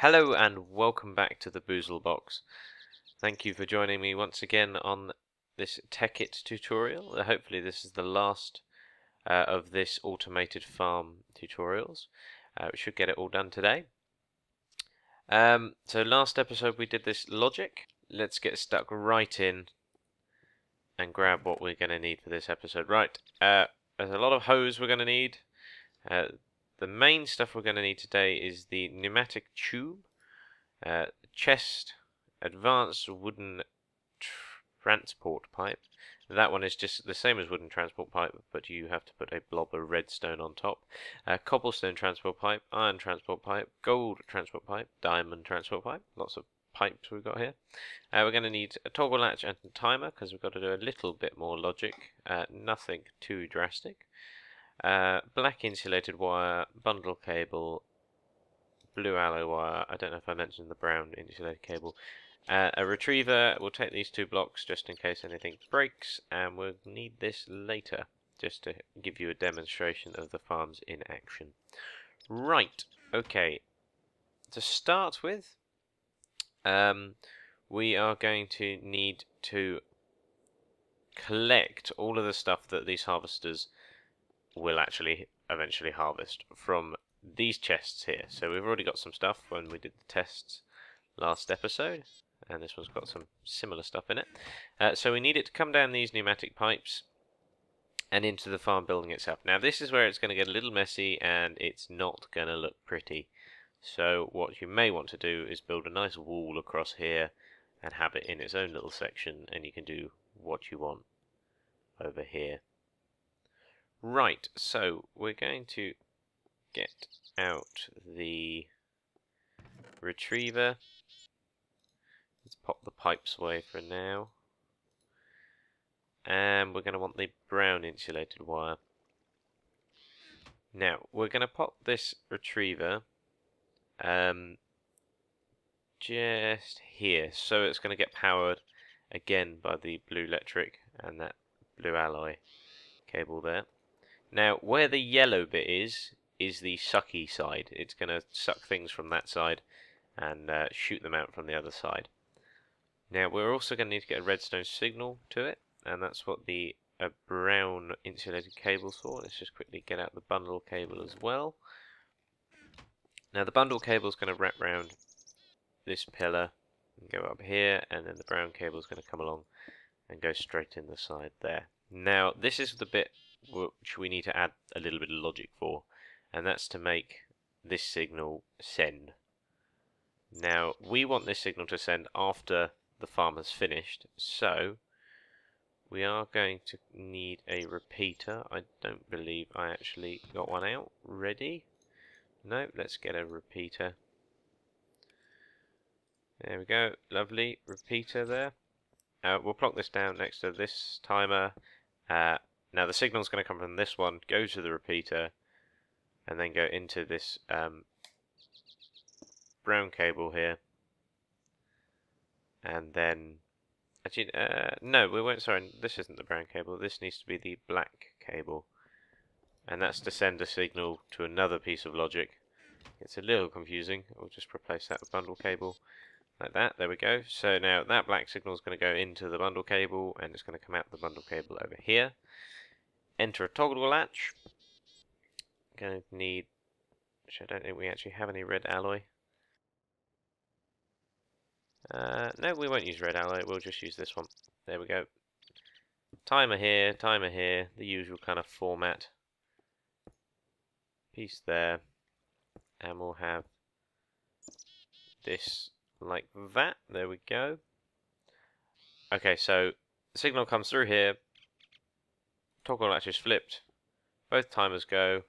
Hello and welcome back to the Boozle Box. Thank you for joining me once again on this Tekkit tutorial. Hopefully this is the last of this automated farm tutorials. We should get it all done today. So last episode we did this logic. Let's get stuck right in and grab what we're going to need for this episode. Right, there's a lot of hose we're going to need. The main stuff we're going to need today is the pneumatic tube, chest, advanced wooden transport pipe. That one is just the same as wooden transport pipe, but you have to put a blob of redstone on top. Cobblestone transport pipe, iron transport pipe, gold transport pipe, diamond transport pipe. Lots of pipes we've got here. We're going to need a toggle latch and a timer because we've got to do a little bit more logic. Nothing too drastic. Black insulated wire, bundle cable, blue alloy wire. I don't know if I mentioned the brown insulated cable. A retriever. We'll take these two blocks just in case anything breaks, and we'll need this later just to give you a demonstration of the farms in action. Right, okay. To start with, we are going to need to collect all of the stuff that these harvesters will actually eventually harvest from these chests here. So we've already got some stuff when we did the tests last episode, and this one's got some similar stuff in it. So we need it to come down these pneumatic pipes and into the farm building itself. Now this is where it's going to get a little messy and it's not going to look pretty. So what you may want to do is build a nice wall across here and have it in its own little section, and you can do what you want over here. Right, so we're going to get out the retriever. Let's pop the pipes away for now. And we're going to want the brown insulated wire. Now, we're going to pop this retriever just here. So it's going to get powered again by the blue electric and that blue alloy cable there. Now, where the yellow bit is the sucky side. It's going to suck things from that side and shoot them out from the other side. Now, we're also going to need to get a redstone signal to it, and that's what the brown insulated cable's for. Let's just quickly get out the bundle cable as well. Now, the bundle cable is going to wrap round this pillar and go up here, and then the brown cable is going to come along and go straight in the side there. Now, this is the bit which we need to add a little bit of logic for, and that's to make this signal send. Now, we want this signal to send after the farm has finished, so we are going to need a repeater. I don't believe I actually got one out ready. No, let's get a repeater. There we go, lovely repeater there. We'll plonk this down next to this timer. Now the signal's going to come from this one, go to the repeater, and then go into this brown cable here. And then, actually, no, we won't, sorry, this isn't the brown cable, this needs to be the black cable. And that's to send a signal to another piece of logic. It's a little confusing. We'll just replace that with bundle cable. Like that, there we go. So now that black signal is going to go into the bundle cable, and it's going to come out the bundle cable over here. Enter a toggle latch. Going to need, which I don't think we actually have any red alloy. No, we won't use red alloy, we'll just use this one. There we go. Timer here, the usual kind of format. Piece there. And we'll have this like that. There we go. Okay, so the signal comes through here. Toggle latch is flipped. Both timers go.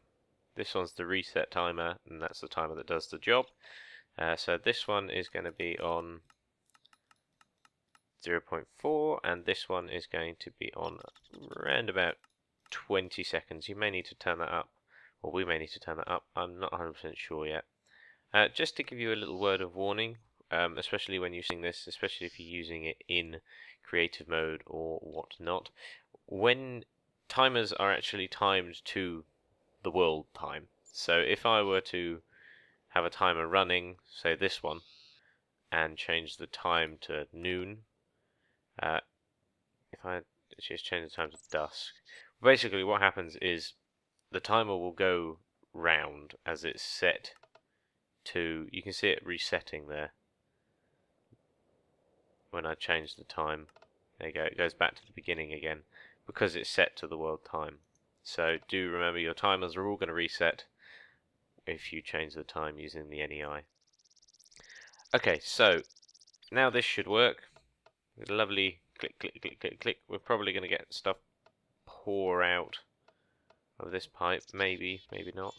This one's the reset timer, and that's the timer that does the job. So this one is going to be on 0.4, and this one is going to be on around about 20 seconds. You may need to turn that up, or we may need to turn that up. I'm not 100% sure yet. Just to give you a little word of warning, especially when using this, especially if you're using it in creative mode or whatnot, when timers are actually timed to the world time. So if I were to have a timer running, say this one, and change the time to noon. If I just change the time to dusk, basically what happens is the timer will go round as it's set to, you can see it resetting there when I change the time. There you go, it goes back to the beginning again because it's set to the world time. So do remember your timers are all going to reset if you change the time using the NEI. Okay, so now this should work. With a lovely click, click, click, click, click. We're probably going to get stuff pour out of this pipe. Maybe, maybe not.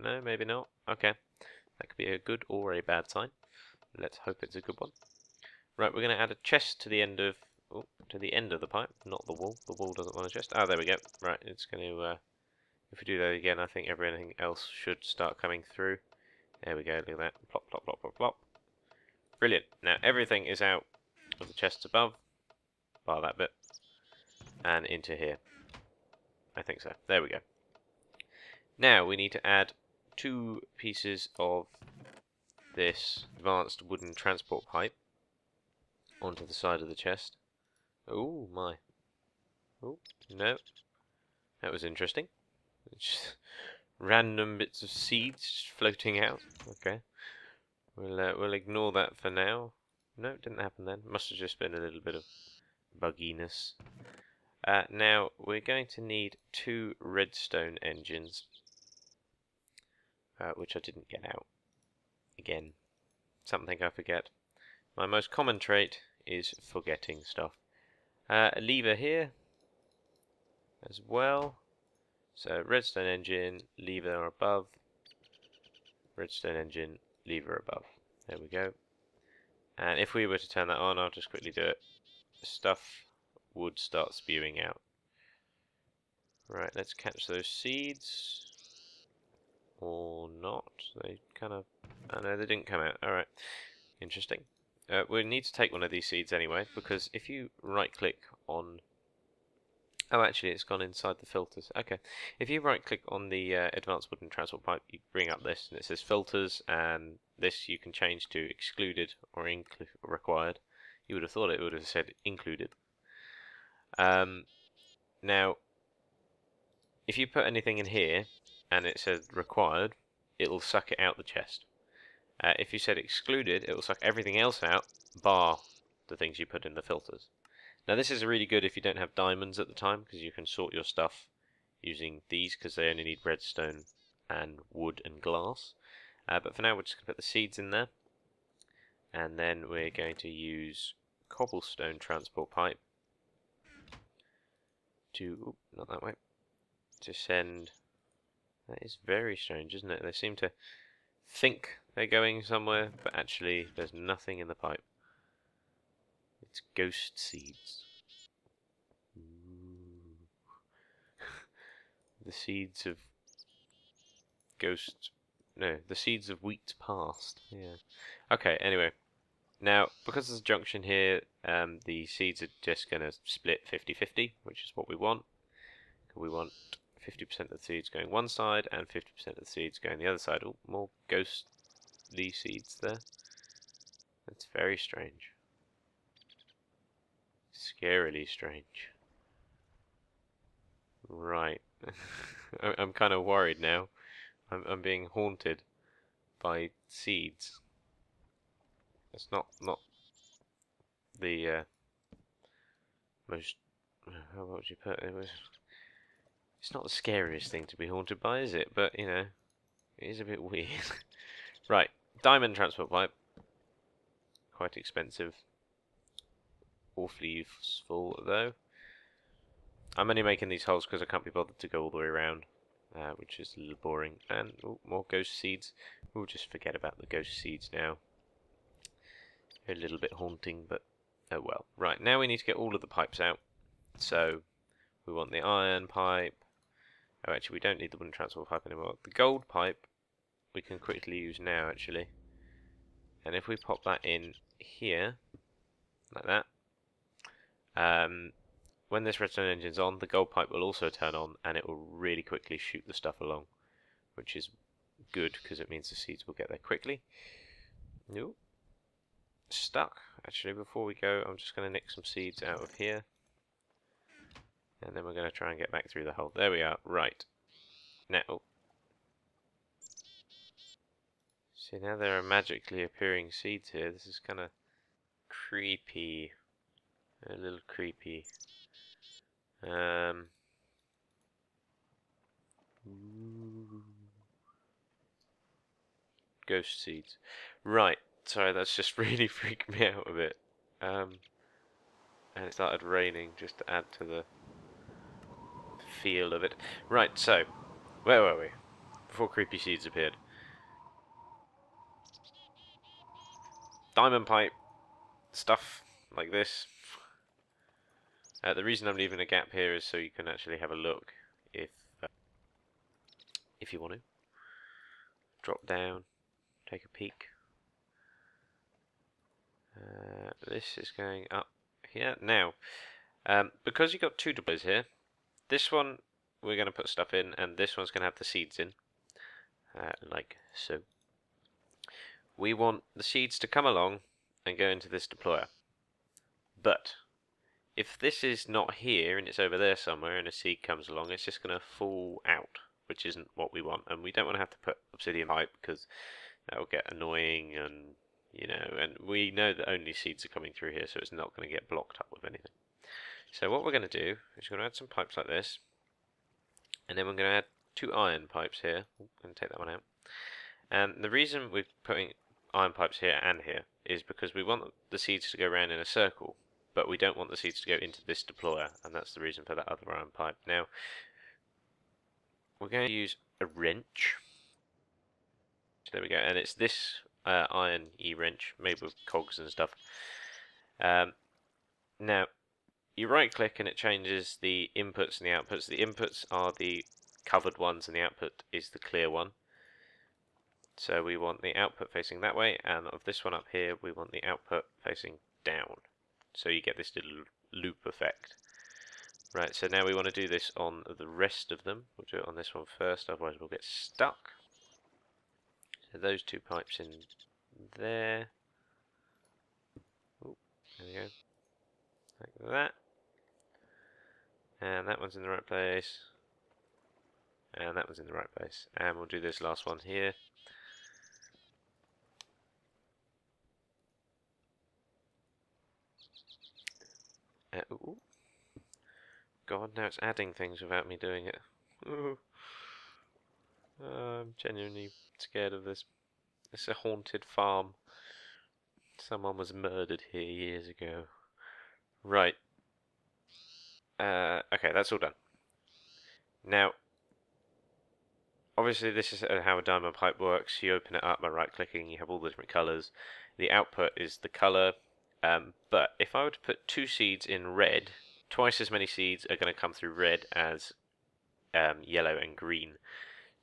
No, maybe not. Okay, that could be a good or a bad sign. Let's hope it's a good one. Right, we're going to add a chest to the end of the pipe, not the wall. The wall doesn't want a chest. Oh, there we go. Right, it's going to. If we do that again, I think everything else should start coming through. There we go. Look at that. Plop, plop, plop, plop, plop. Brilliant. Now everything is out of the chests above, bar that bit, and into here. I think so. There we go. Now we need to add 2 pieces of this advanced wooden transport pipe onto the side of the chest. Oh my. Oh, no. That was interesting. Just random bits of seeds just floating out. Okay. We'll ignore that for now. No, it didn't happen then. Must have just been a little bit of bugginess. Now, we're going to need 2 redstone engines, which I didn't get out. Again, something I forget. My most common trait is forgetting stuff. A lever here as well. So, redstone engine, lever above, redstone engine, lever above. There we go. And if we were to turn that on, I'll just quickly do it. Stuff would start spewing out. Right, let's catch those seeds. Or not. They kind of... Oh no, they didn't come out. Alright. Interesting. We need to take one of these seeds anyway, because if you right-click on... Oh, actually, it's gone inside the filters. Okay. If you right-click on the advanced wooden transport pipe, you bring up this, and it says filters, and this you can change to excluded or required. You would have thought it would have said included. Now, if you put anything in here, and it says required, it'll suck it out the chest. If you said excluded, it will suck everything else out, bar the things you put in the filters. Now this is really good if you don't have diamonds at the time, because you can sort your stuff using these, because they only need redstone and wood and glass. But for now we're just going to put the seeds in there, and then we're going to use cobblestone transport pipe to, not that way, to send. That is very strange, isn't it? They seem to think they're going somewhere, but actually there's nothing in the pipe. It's ghost seeds. The seeds of ghost... No, the seeds of wheat past. Yeah. Okay, anyway. Now, because there's a junction here, the seeds are just going to split 50-50, which is what we want. We want 50% of the seeds going one side and 50% of the seeds going the other side. Oh, more ghostly seeds there. That's very strange. Scarily strange. Right. I'm kind of worried now. I'm being haunted by seeds. It's not the most... How would you put it? It's not the scariest thing to be haunted by, is it? But, you know, it is a bit weird. Right, diamond transport pipe. Quite expensive. Awfully useful, though. I'm only making these holes because I can't be bothered to go all the way around, which is a little boring. And more ghost seeds. We'll just forget about the ghost seeds now. They're a little bit haunting, but oh well. Right, now we need to get all of the pipes out. So, we want the iron pipe. Oh, actually, we don't need the wooden transport pipe anymore. The gold pipe we can quickly use now, actually. And if we pop that in here, like that, when this redstone engine's on, the gold pipe will also turn on, and it will really quickly shoot the stuff along, which is good, because it means the seeds will get there quickly. Nope. Stuck. Actually, before we go, I'm just going to nick some seeds out of here. And then we're going to try and get back through the hole. There we are. Right. Now, oh. See, now there are magically appearing seeds here. This is kind of creepy. A little creepy. Ghost seeds. Right. Sorry, that's just really freaked me out a bit. And it started raining just to add to the feel of it. Right, so, where were we? Before creepy seeds appeared. Diamond pipe. Stuff like this. The reason I'm leaving a gap here is so you can actually have a look if you want to. Drop down, take a peek. This is going up here. Now, because you've got two duplicators here, this one we're going to put stuff in, and this one's going to have the seeds in, like so. We want the seeds to come along and go into this deployer. But if this is not here and it's over there somewhere and a seed comes along, it's just going to fall out, which isn't what we want. And we don't want to have to put obsidian pipe because that will get annoying, and you know, and we know that only seeds are coming through here, so it's not going to get blocked up with anything. So what we're going to do is we're going to add some pipes like this, and then we're going to add 2 iron pipes here. I'm going to take that one out. And the reason we're putting iron pipes here and here is because we want the seeds to go around in a circle, but we don't want the seeds to go into this deployer, and that's the reason for that other iron pipe. Now, we're going to use a wrench. There we go, and it's this iron E-wrench, made with cogs and stuff. Now, you right-click and it changes the inputs and the outputs. The inputs are the covered ones, and the output is the clear one. So we want the output facing that way, and of this one up here, we want the output facing down. So you get this little loop effect. Right, so now we want to do this on the rest of them. We'll do it on this one first, otherwise we'll get stuck. So those 2 pipes in there. Ooh, there we go. Like that. And that one's in the right place. And that one's in the right place. And we'll do this last one here. Ooh. God, now it's adding things without me doing it. Ooh. I'm genuinely scared of this. It's a haunted farm. Someone was murdered here years ago. Right. Okay, that's all done. Now, obviously this is how a diamond pipe works. You open it up by right-clicking, you have all the different colours. The output is the colour. But if I were to put 2 seeds in red, twice as many seeds are going to come through red as yellow and green.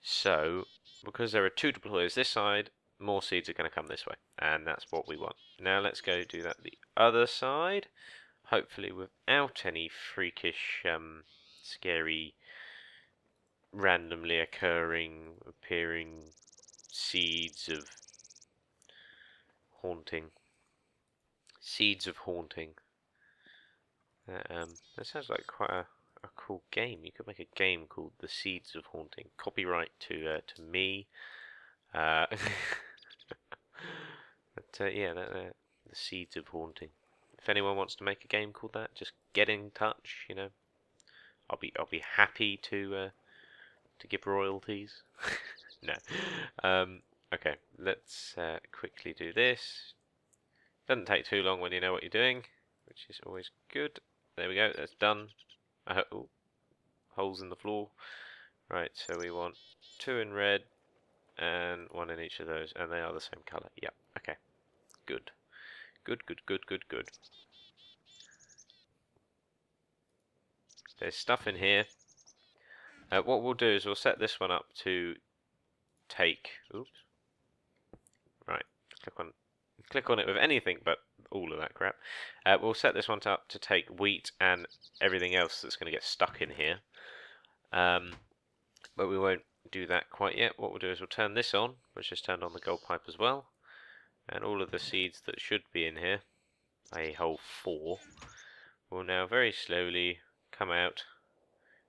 So, because there are 2 deployers this side, more seeds are going to come this way, and that's what we want. Now let's go do that the other side, hopefully without any freakish, scary, randomly appearing seeds of haunting. Seeds of haunting. That sounds like quite a cool game. You could make a game called The Seeds of Haunting. Copyright to me. But yeah, The Seeds of Haunting. If anyone wants to make a game called that, just get in touch. You know, I'll be happy to give royalties. No. Okay, let's quickly do this. Doesn't take too long when you know what you're doing, which is always good. There we go, that's done. Ooh, holes in the floor. Right, so we want 2 in red and 1 in each of those, and they are the same colour. Yeah, okay. Good. Good. There's stuff in here. What we'll do is we'll set this one up to take... Oops. Right, click on it with anything but all of that crap. We'll set this one up to take wheat and everything else that's going to get stuck in here. But we won't do that quite yet. What we'll do is we'll turn this on, which is turned on the gold pipe as well, and all of the seeds that should be in here, a whole 4, will now very slowly come out,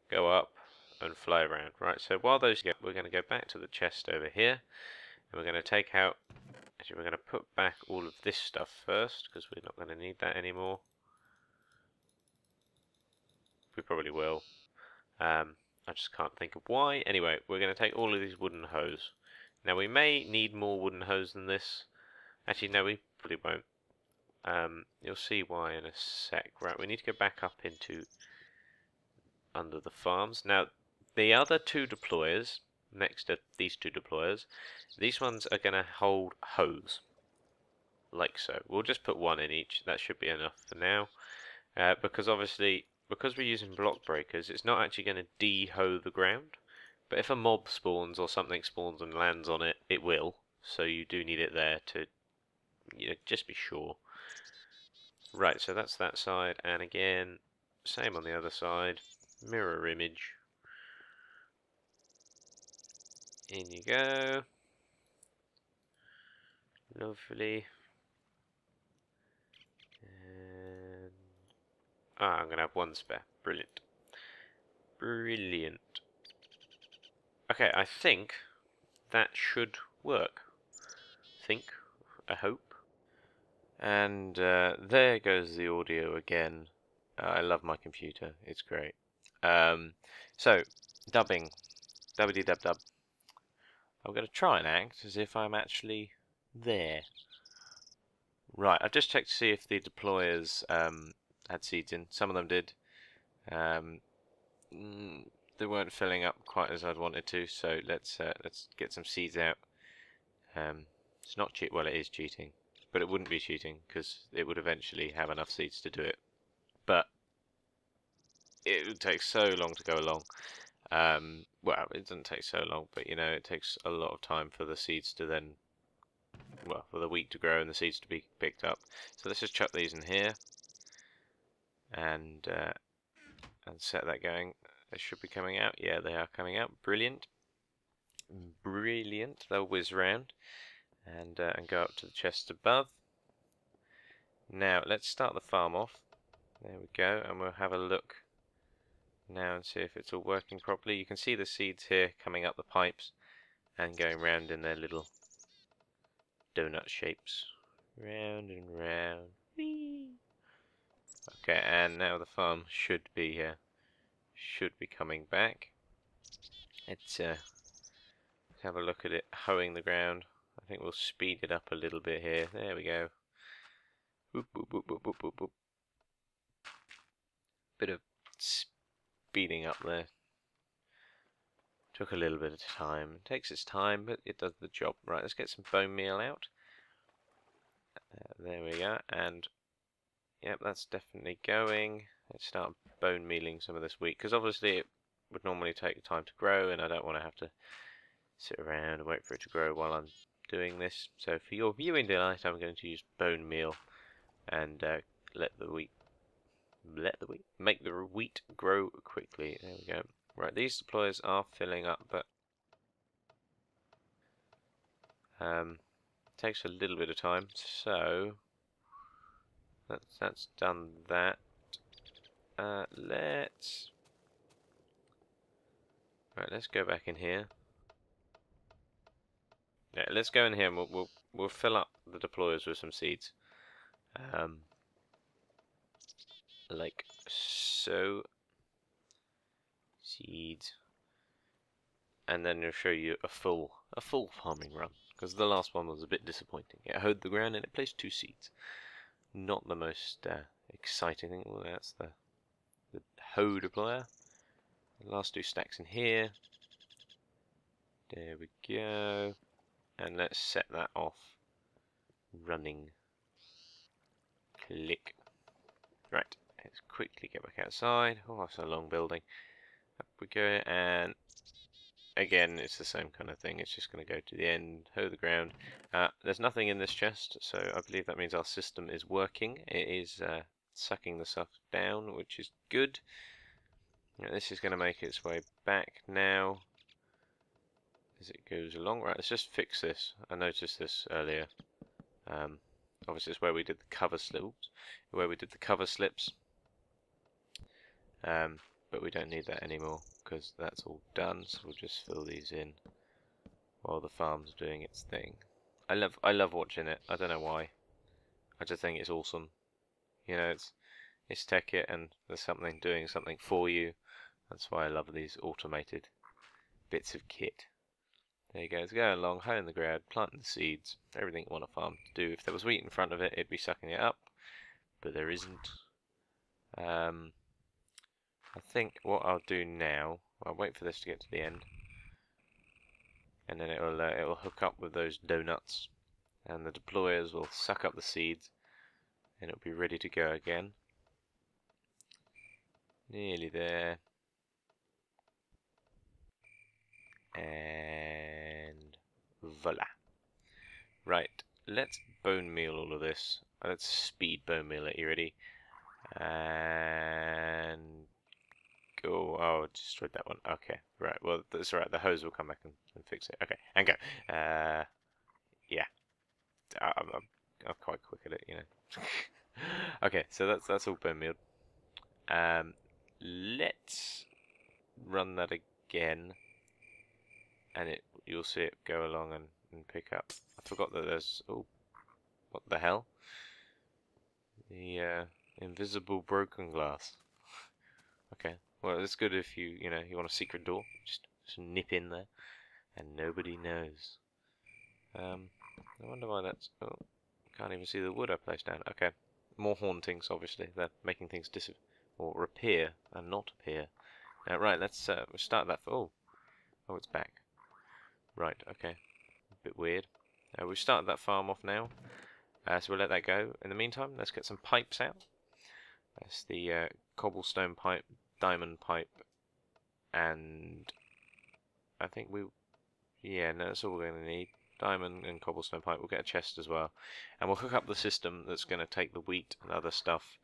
go up, and fly around. Right, so while those go, we're going to go back to the chest over here, and we're going to take out, actually we're going to put back all of this stuff first, because we're not going to need that anymore. We probably will. I just can't think of why. Anyway, we're going to take all of these wooden hoes. Now we may need more wooden hoes than this. Actually, no, we probably won't. You'll see why in a sec. Right, we need to go back up into under the farms. Now, the other 2 deployers, next to these 2 deployers, these ones are going to hold hoes. Like so. We'll just put 1 in each. That should be enough for now. Because obviously, because we're using block breakers, it's not actually going to de-hoe the ground. But if a mob spawns or something spawns and lands on it, it will. So you do need it there to, just be sure. Right, so that's that side, and again, same on the other side. Mirror image. In you go. Lovely. And I'm going to have 1 spare. Brilliant. Brilliant. Okay, I think that should work. I hope. And there goes the audio again. I love my computer. It's great. So, dubbing. Dubbity dub dub. I'm going to try and act as if I'm actually there. Right, I've just checked to see if the deployers had seeds in. Some of them did. They weren't filling up quite as I'd wanted to, so let's get some seeds out. It's not cheat. Well, it is cheating, but it wouldn't be cheating because it would eventually have enough seeds to do it. But it would take so long to go along. Well, it doesn't take so long, but it takes a lot of time for the seeds to then, well, for the wheat to grow and the seeds to be picked up. So let's just chuck these in here and set that going. They should be coming out. Yeah, they are coming out. Brilliant. Brilliant. They'll whiz round and go up to the chest above. Now let's start the farm off. There we go, and we'll have a look now and see if it's all working properly. You can see the seeds here coming up the pipes and going round in their little donut shapes. Round and round. Whee! Okay, and now the farm should be coming back. Let's have a look at it hoeing the ground. I think we'll speed it up a little bit here. There we go. Boop, boop, boop, boop, boop, boop, boop. Bit of speeding up there. Took a little bit of time. It takes its time, but it does the job. Right, let's get some bone meal out. There we go. And yep, that's definitely going. Let's start bone mealing some of this wheat, because obviously it would normally take time to grow, and I don't want to have to sit around and wait for it to grow while I'm doing this. So for your viewing delight, I'm going to use bone meal and make the wheat grow quickly. There we go. Right, these deployers are filling up, but takes a little bit of time. So that's done that. Let's go back in here. Yeah, let's go in here and we'll fill up the deployers with some seeds. Like so. Seeds. And then it'll show you a full farming run, because the last one was a bit disappointing. It hoed the ground and it placed 2 seeds. Not the most exciting thing. Well, that's the hoe deployer. The last 2 stacks in here. There we go. And let's set that off running. Click. Right, let's quickly get back outside. Oh, that's a long building. Up we go, and again, it's the same kind of thing. It's just going to go to the end, hoe the ground. There's nothing in this chest, so I believe that means our system is working. It is sucking the stuff down, which is good. Now, this is going to make its way back now. as it goes along. Right, let's just fix this. I noticed this earlier. Obviously, it's where we did the cover slips. But we don't need that anymore because that's all done. So we'll just fill these in while the farm's doing its thing. I love watching it. I don't know why. I just think it's awesome. You know, it's Tekkit and there's something doing something for you. That's why I love these automated bits of kit. There you go, it's going along, hoeing the ground, planting the seeds, everything you want a farm to do. If there was wheat in front of it, it'd be sucking it up, but there isn't. I think what I'll do now, I'll wait for this to get to the end, and then it'll hook up with those donuts, and the deployers will suck up the seeds, and it'll be ready to go again. Nearly there. And voila. Right, let's bone meal all of this. Let's speed bone meal it. You ready? And go. Oh, I destroyed that one. Okay, right. Well, that's all right. The hose will come back and fix it. Okay, and go. Yeah. I'm quite quick at it, you know. Okay, so that's all bone mealed. Let's run that again, and you'll see it go along and pick up. I forgot that there's what the hell? The invisible broken glass. Okay, well it's good if you want a secret door. Just nip in there, and nobody knows. I wonder why that's. Oh, can't even see the wood I placed down. Okay, more hauntings. Obviously, they're making things or appear and not appear. Right, let's start that. Oh, it's back. Right, okay, a bit weird. We've started that farm off now. So we'll let that go. In the meantime, let's get some pipes out. That's the cobblestone pipe, diamond pipe, and I think no, that's all we're going to need. Diamond and cobblestone pipe. We'll get a chest as well, and we'll hook up the system that's going to take the wheat and other stuff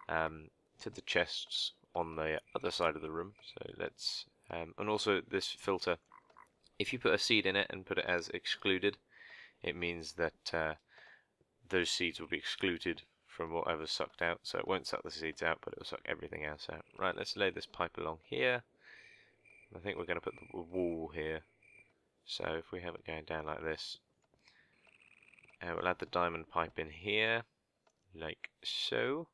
to the chests on the other side of the room. So let's, and also this filter. If you put a seed in it and put it as excluded, it means that those seeds will be excluded from whatever's sucked out, so it won't suck the seeds out, but it will suck everything else out. Right, let's lay this pipe along here. I think we're going to put the wall here. So if we have it going down like this, we'll add the diamond pipe in here, like so,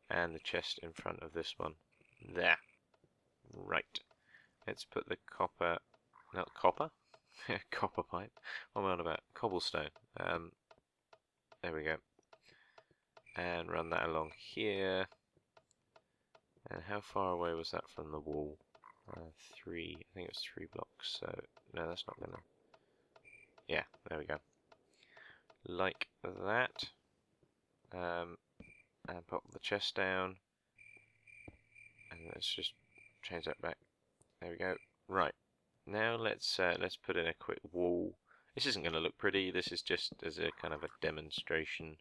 and the chest in front of this one. There. Right. Let's put the copper, not copper? Copper pipe. What am I on about? Cobblestone. There we go. And run that along here. And how far away was that from the wall? 3, I think it was 3 blocks, so no, that's not gonna. Yeah, there we go. Like that. And pop the chest down. And let's just change that back. There we go. Right. Now let's put in a quick wall. This isn't going to look pretty. This is just as a kind of a demonstration.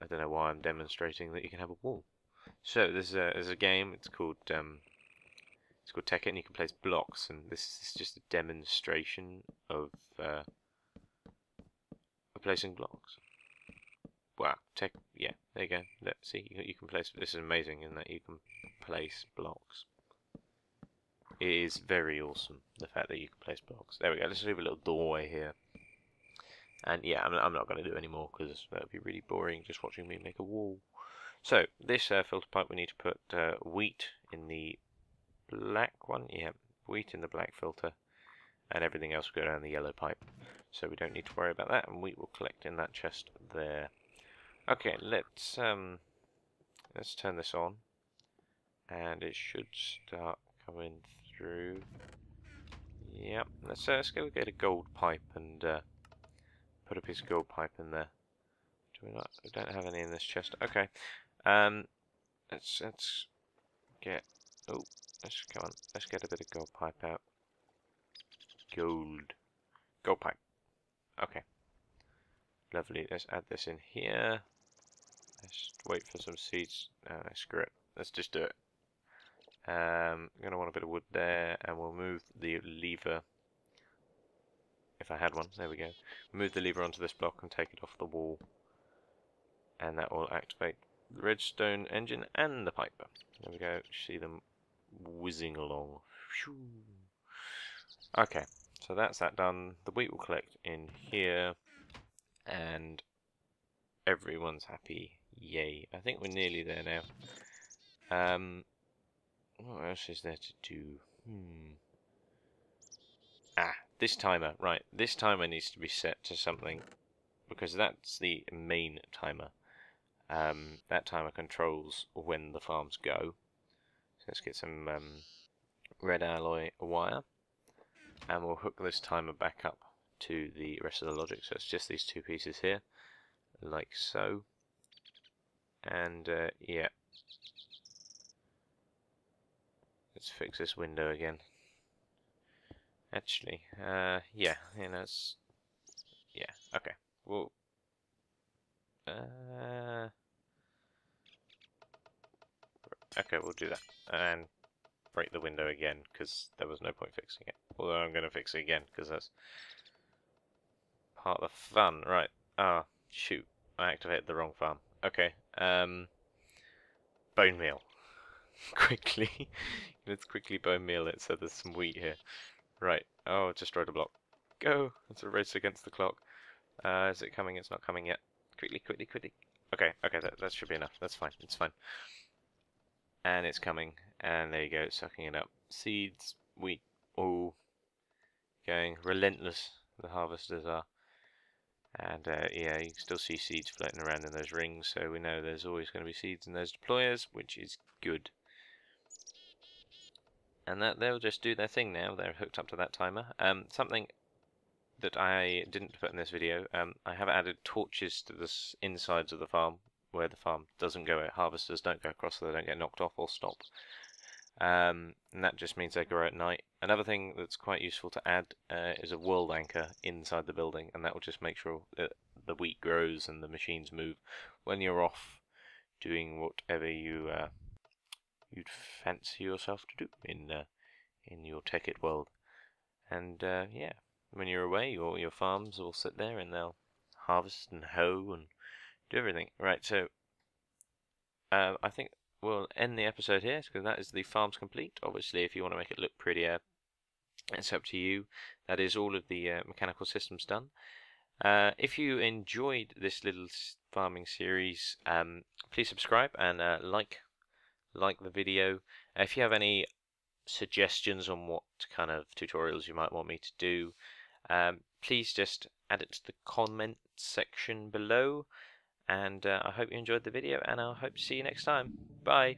I don't know why I'm demonstrating that you can have a wall. So there's a game. It's called Tekkit, and you can place blocks. And this is just a demonstration of placing blocks. Wow, yeah, there you go. Let's see, you can place. This is amazing in that you can place blocks. It is very awesome, the fact that you can place blocks. There we go. Let's leave a little doorway here. And yeah, I'm not going to do any more because that would be really boring just watching me make a wall. So this filter pipe, we need to put wheat in the black one. Yeah, wheat in the black filter, and everything else will go down the yellow pipe. So we don't need to worry about that, and wheat will collect in that chest there. Okay, let's turn this on, and it should start coming through. Yep, let's go get a gold pipe and put a piece of gold pipe in there. Do we not? We don't have any in this chest. Okay, let's get. Oh, come on. Let's get a bit of gold pipe out. Gold pipe. Okay, lovely. Let's add this in here. Let's wait for some seeds. Screw it. Let's just do it. I'm going to want a bit of wood there, and we'll move the lever if I had one. There we go. Move the lever onto this block and take it off the wall, and that will activate the redstone engine and the pipe. There we go. See them whizzing along. Okay, so that's that done. The wheat will collect in here, and everyone's happy. Yay! I think we're nearly there now. What else is there to do? This timer. Right, this timer needs to be set to something, because that's the main timer. That timer controls when the farms go. So let's get some red alloy wire, and we'll hook this timer back up to the rest of the logic. So it's just these two pieces here, like so. And yeah, let's fix this window again. Actually, yeah, you know, it's, yeah, okay. Well, okay, we'll do that and break the window again, because there was no point fixing it. Although I'm going to fix it again because that's part of the fun, right? Ah, shoot, I activated the wrong farm. Okay, bone meal. Quickly, let's quickly bone meal it so there's some wheat here. Right. Oh, just destroyed a block. Go! It's a race against the clock. Is it coming? It's not coming yet. Quickly, quickly, quickly. Okay, okay, that should be enough. That's fine. It's fine. And it's coming. And there you go, it's sucking it up. Seeds, wheat, all going relentless. The harvesters are. And yeah, you can still see seeds floating around in those rings, so we know there's always going to be seeds in those deployers, which is good. And that they'll just do their thing now. They're hooked up to that timer. Something that I didn't put in this video, I have added torches to the insides of the farm, where the farm doesn't go, harvesters don't go across so they don't get knocked off or stop. And that just means they grow at night. Another thing that's quite useful to add is a world anchor inside the building, and that will just make sure that the wheat grows and the machines move when you're off doing whatever you'd fancy yourself to do in your Tekkit world. And yeah, when you're away, your farms will sit there and they'll harvest and hoe and do everything. Right, so I think we'll end the episode here, because that is the farms complete. Obviously, if you want to make it look prettier, it's up to you. That is all of the mechanical systems done. If you enjoyed this little farming series, please subscribe and like the video. If you have any suggestions on what kind of tutorials you might want me to do, please just add it to the comment section below. And I hope you enjoyed the video, and I hope to see you next time. Bye!